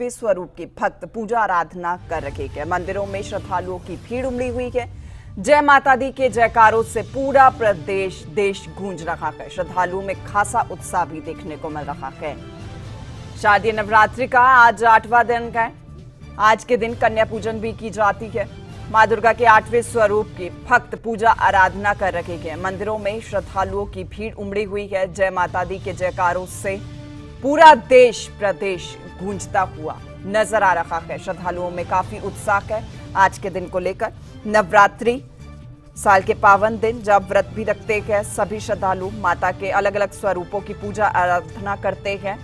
स्वरूप की भक्त पूजा आराधना कर रहे हैं। मंदिरों में श्रद्धालुओं की भीड़ उमड़ी हुई है। जय माता दी के जयकारों से पूरा प्रदेश देश गूंज रहा है। श्रद्धालुओं में खासा उत्साह भी देखने को मिल रहा है। शारदीय नवरात्रि का आज 8वां दिन है। आज के दिन कन्या पूजन भी की जाती है। मां दुर्गा के 8वें स्वरूप की भक्त पूजा आराधना कर रहे हैं। मंदिरों में श्रद्धालुओं की भीड़ उमड़ी हुई है। जय माता दी के जयकारों से पूरा देश प्रदेश गूंजता हुआ नजर आ रहा है। श्रद्धालुओं में काफी उत्साह है आज के दिन को लेकर। नवरात्रि साल के पावन दिन जब व्रत भी रखते हैं सभी श्रद्धालु माता के अलग अलग स्वरूपों की पूजा आराधना करते हैं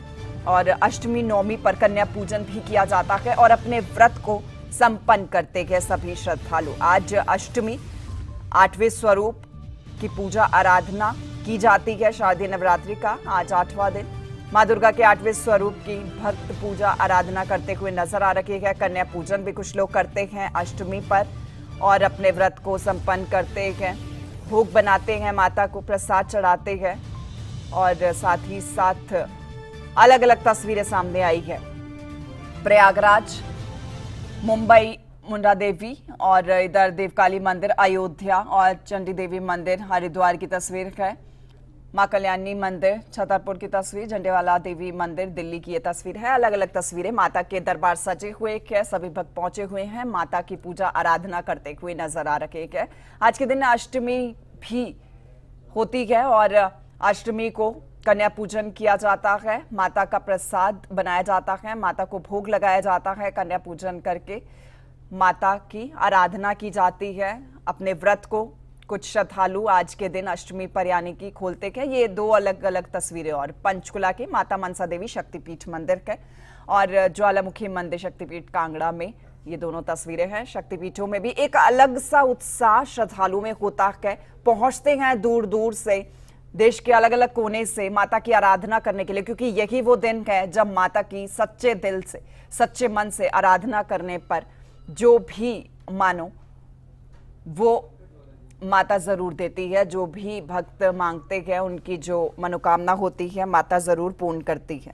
और अष्टमी नवमी पर कन्या पूजन भी किया जाता है और अपने व्रत को संपन्न करते हैं सभी श्रद्धालु। आज अष्टमी 8वें स्वरूप की पूजा आराधना की जाती है। शारदीय नवरात्रि का आज 8वां दिन मां दुर्गा के 8वें स्वरूप की भक्त पूजा आराधना करते हुए नजर आ रहे हैं। कन्या पूजन भी कुछ लोग करते हैं अष्टमी पर और अपने व्रत को संपन्न करते हैं। भोग बनाते हैं, माता को प्रसाद चढ़ाते हैं और साथ ही साथ अलग अलग तस्वीरें सामने आई है। प्रयागराज, मुंबई मुंडा देवी और इधर देवकाली मंदिर अयोध्या और चंडी देवी मंदिर हरिद्वार की तस्वीर है। मां कल्याणी मंदिर छतरपुर की तस्वीर, झंडेवाला देवी मंदिर दिल्ली की ये तस्वीर है। अलग अलग तस्वीरें। माता के दरबार सजे हुए हैं, सभी भक्त पहुंचे हुए हैं, माता की पूजा आराधना करते हुए नजर आ रहे हैं। आज के दिन अष्टमी भी होती है और अष्टमी को कन्या पूजन किया जाता है। माता का प्रसाद बनाया जाता है, माता को भोग लगाया जाता है। कन्या पूजन करके माता की आराधना की जाती है। अपने व्रत को कुछ श्रद्धालु आज के दिन अष्टमी पर यानी कि खोलते हैं। ये दो अलग अलग तस्वीरें और पंचकुला के माता मनसा देवी शक्तिपीठ मंदिर के और ज्वालामुखी मंदिर शक्तिपीठ कांगड़ा में ये दोनों तस्वीरें हैं। शक्तिपीठों में भी एक अलग सा उत्साह श्रद्धालुओं में होता है। पहुंचते हैं दूर दूर से, देश के अलग अलग कोने से माता की आराधना करने के लिए, क्योंकि यही वो दिन है जब माता की सच्चे दिल से सच्चे मन से आराधना करने पर जो भी मानो वो माता जरूर देती है। जो भी भक्त मांगते हैं उनकी जो मनोकामना होती है माता जरूर पूर्ण करती है।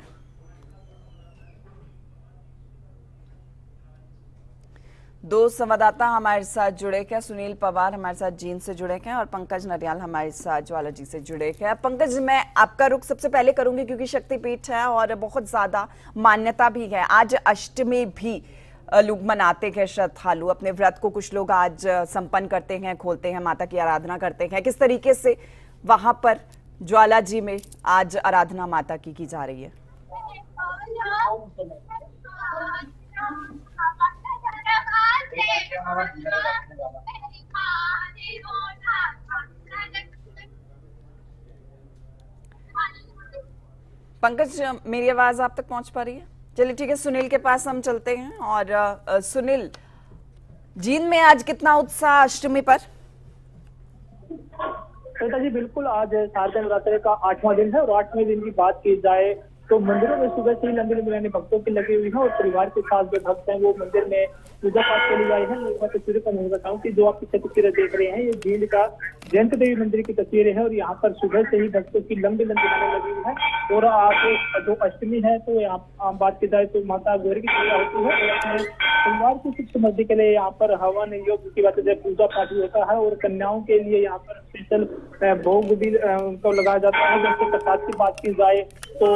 दो संवाददाता हमारे साथ जुड़े हैं। सुनील पवार हमारे साथ जींद से जुड़े हैं और पंकज नरियाल हमारे साथ ज्वाला जी से जुड़े हैं। पंकज, मैं आपका रुख सबसे पहले करूंगी क्योंकि शक्तिपीठ है और बहुत ज्यादा मान्यता भी है। आज अष्टमी भी लोग मनाते हैं, श्रद्धालु अपने व्रत को कुछ लोग आज संपन्न करते हैं, खोलते हैं, माता की आराधना करते हैं। किस तरीके से वहां पर ज्वाला जी में आज आराधना माता की जा रही है? पंकज, मेरी आवाज आप तक पहुंच पा रही है? चलिए ठीक है, सुनील के पास हम चलते हैं। और सुनील, जींद में आज कितना उत्साह अष्टमी पर? श्वेता जी, बिल्कुल आज शारदीय नवरात्रि का 8वां दिन है और 8वें दिन की बात की जाए तो मंदिरों में सुबह से ही लंबी लंबी लाइनें भक्तों की लगी हुई है और परिवार के साथ जो भक्त हैं वो मंदिर में पूजा पाठ के लिए आए हैं। मैं तस्वीरों का मैं बताऊं कि जो आप पीछे तस्वीरें देख रहे हैं ये जींद का जयंत देवी मंदिर की तस्वीरें हैं और यहाँ पर सुबह से ही भक्तों की लंबी लंबी लाइनें लगी हुई है। और आज जो अष्टमी है तो यहाँ बात की जाए तो माता गौरी की पूजा होती है और अपने परिवार की सुख समृद्धि के लिए यहाँ पर हवन योग की बात है, पूजा पाठ भी होता है और कन्याओं के लिए यहाँ पर स्पेशल भोग भी उनको लगाया जाता है। जैसे प्रसाद की बात की जाए तो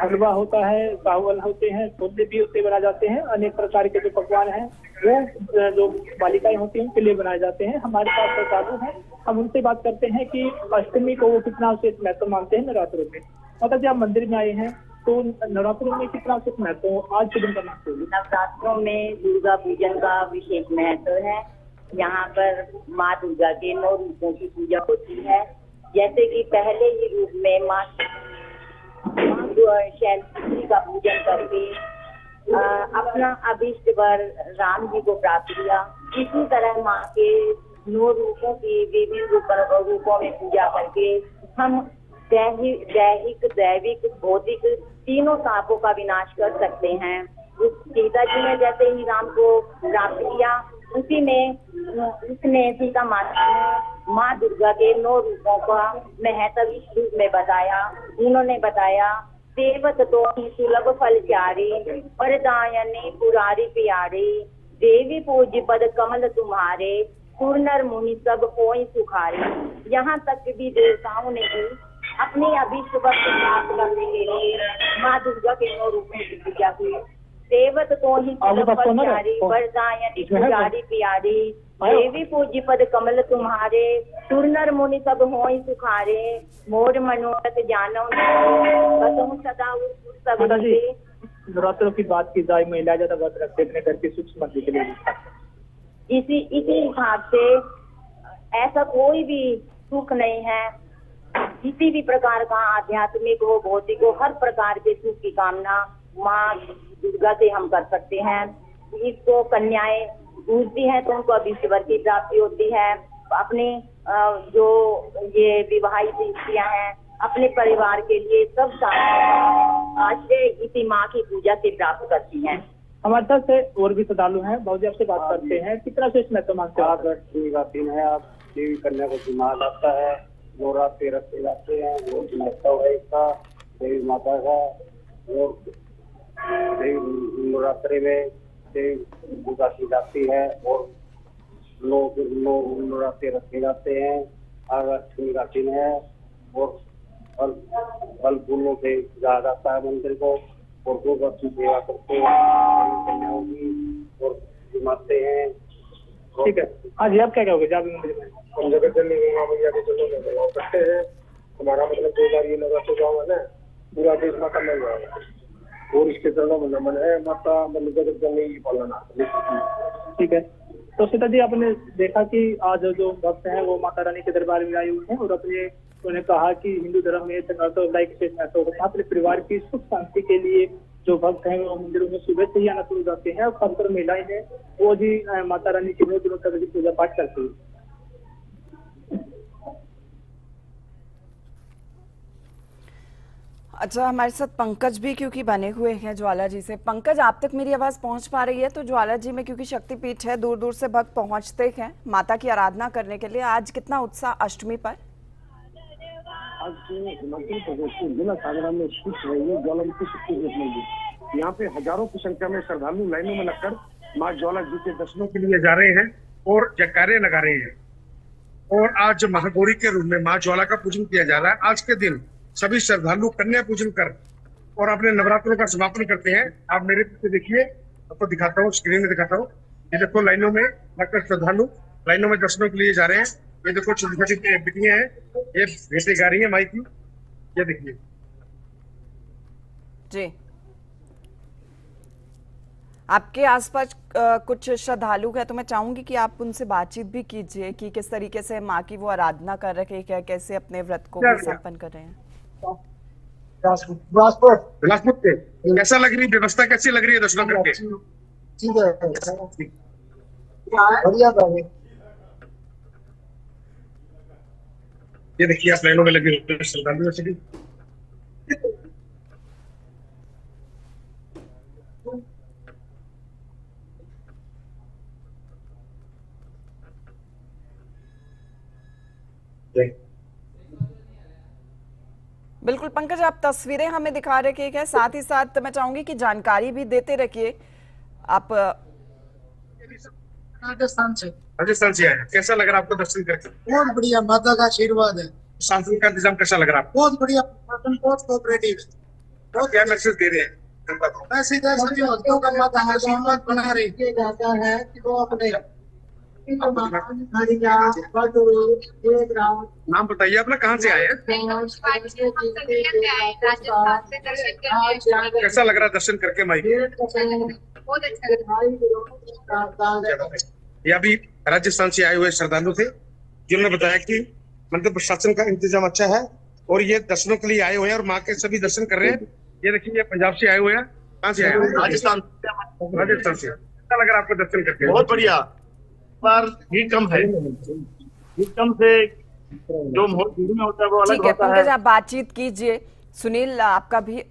हलवा होता है, चावल होते हैं, छोले भी उससे बनाए जाते हैं। अनेक प्रकार के जो पकवान हैं वो जो बालिकाएं होती हैं उनके लिए बनाए जाते हैं। हमारे पास श्रद्धालु हैं, हम उनसे बात करते हैं कि अष्टमी को वो कितना उसे महत्व मानते हैं नवरात्रों में। मतलब जब आप मंदिर में आए हैं तो नवरात्रों में कितना उचित महत्व आज के दिन करना चाहिए? नवरात्रों में दुर्गा पूजन का विशेष महत्व है। यहाँ पर माँ दुर्गा के 9 रूपों की पूजा होती है। जैसे कि पहले ही रूप में माँ शैलपुत्री का पूजन करके अपना अभिष्ट वर राम जी को प्राप्त किया। इसी तरह माँ के 9 रूपों की विभिन्न रूपों में पूजा करके हम दैहिक दैविक भौतिक तीनों पापों का विनाश कर सकते हैं। उस सीता जी ने जैसे ही राम को प्राप्त किया उसी में उसने सीता माता ने माँ दुर्गा के 9 रूपों का महत्व इस रूप में बताया। उन्होंने बताया सेवत तो ही सुलभ फल चारी, वरदायनी पुरारी प्यारी, देवी पूज्य पद कमल तुम्हारे, सुर नर मुनि सब होई सुखारे। यहाँ तक भी देवताओं ने भी अपनी अभीष्ट वस्तु प्राप्त करने के लिए माँ दुर्गा के 9 रूपों की पूजा की। सेवत तो ही सुलभ फल चारी, वरदायनी पुरारी प्यारी, देवी पूज्य पद कमल तुम्हारे, सुर नर मुनि सब होई सुखारे, मोर मनोरथ जानो कसम सदा माता जी, नवरात्रों की बात की जाए, महिला ज्यादा व्रत रखते अपने घर की सुख समृद्धि के लिए। इसी हिसाब से ऐसा कोई भी सुख नहीं है, किसी भी प्रकार का आध्यात्मिक हो भौतिक हो, हर प्रकार के सुख की कामना माँ दुर्गा से हम कर सकते हैं। इसको कन्याएं पूजती हैं तो उनको अभीष्ट वर की प्राप्ति होती है। अपने जो ये विवाहित स्त्रियां हैं अपने परिवार के लिए सब आश्रय इसी माँ की पूजा से प्राप्त करती हैं। हमारे साथ से और भी श्रद्धालु हैं, भाव जी आपसे बात करते हैं, कितना से इसमें तो मानते हैं? दिन है, आप देवी कन्या को दिमाग आता है, नवरात्रि रखते जाते हैं, वो महत्व है इसका देवी माता का। और देवी नवरात्रि में देवी पूजा की जाती है और लोग नवरात्रि रखे जाते हैं। आज अष्टमी का दिन है और फल फूलों से सजाया जाता है मंदिर को और गोबर की सेवा करते हैं, कन्याओं की और घुमाते हैं। ठीक है, हाँ जी, आप क्या कहोगे? जब मंदिर में हम जगत जननी गंगा मैया के चरणों में दबाव करते हैं। हमारा मतलब 2 बार ये नवरात्र गाँव है ना, पूरा देश माता मिल जाएगा और इसके चरणों में नमन है। माता मतलब जगत जननी की पालना। ठीक है, तो सीता जी, आपने देखा कि आज जो भक्त हैं वो माता रानी के दरबार में आए हुए हैं और उन्होंने कहा कि हिंदू धर्म में विशेष महत्व होता है। अपने परिवार की सुख शांति के लिए जो भक्त हैं वो मंदिरों में सुबह से ही आना शुरू जाते हैं और खासकर महिलाएं हैं वो जी माता रानी के 9 दिनों तक पूजा पाठ करती है। अच्छा, हमारे साथ पंकज भी क्योंकि बने हुए हैं ज्वाला जी से। पंकज, आप तक मेरी आवाज पहुंच पा रही है? तो ज्वाला जी में क्योंकि शक्तिपीठ है, दूर दूर से भक्त पहुंचते हैं माता की आराधना करने के लिए। आज कितना उत्साह अष्टमी पर? आज हिमाचल प्रदेश के जिला सागरा में स्थित है ये ज्वालामुखी शक्तिपीठ मंदिर। यहाँ पे हजारों की संख्या में श्रद्धालु लाइनों में लगकर माँ ज्वाला जी के दर्शनों के लिए जा रहे हैं और जयकारे लगा रहे हैं। और आज महागौरी के रूप में माँ ज्वाला का पूजन किया जा रहा है। आज के दिन सभी श्रद्धालु कन्या पूजन कर और अपने नवरात्रों का समापन करते हैं। आप मेरे पीछे देखिए, आपको दिखाता हूँ, स्क्रीन में दिखाता हूँ। ये देखो, लाइनों में लगकर श्रद्धालु लाइनों में दर्शनों के लिए जा रहे हैं। ये देखो, छोटी छोटी बिटियां हैं, ये भेंटे गा रही है माई की। ये देखिए जी, आपके आसपास कुछ श्रद्धालु हैं तो मैं चाहूंगी कि आप उनसे बातचीत भी कीजिए कि किस तरीके से माँ की वो आराधना कर रहे हैं, कैसे अपने व्रत को संपन्न कर रहे हैं। बिलासपुर के कैसा लग रही व्यवस्था, कैसी लग रही है दर्शन करके? ठीक है, बढ़िया। ये देखिए, आप लाइनों में लगे हुए श्रद्धालु सभी। बिल्कुल पंकज, आप तस्वीरें हमें दिखा रहे हैं, साथ ही साथ मैं चाहूंगी कि जानकारी भी देते रखिए आप। राजस्थान से आए, कैसा लग रहा है आपको दर्शन करके? बहुत बढ़िया, माता का आशीर्वाद है। शासन का इंतजाम कैसा लग रहा है आपको? बहुत बढ़िया, बहुत कोऑपरेटिव है। बहुत क्या मैसेज दे रहे हैं? ऐसे सभी भक्तों का माता आशीर्वाद बना रही जाता है कि वो अपने नाम बताइए अपना, कहाँ से आए हैं? कैसा लग रहा है दर्शन करके माई? बहुत अच्छा। ये अभी राजस्थान से आए हुए श्रद्धालु थे जिन्होंने बताया कि मंदिर प्रशासन का इंतजाम अच्छा है और ये दर्शनों के लिए आए हुए हैं और माँ के सभी दर्शन कर रहे हैं। ये देखिए, ये पंजाब से आए हुए हैं। कहाँ से आए हुए हैं? राजस्थान से। कैसा लग रहा है आपको दर्शन करके? बहुत बढ़िया। पर भीड़ कम है, भीड़ कम से जो भीड़ में होता है वो अलग ठीक है होता है। पंकज, आप बातचीत कीजिए। सुनील, आपका भी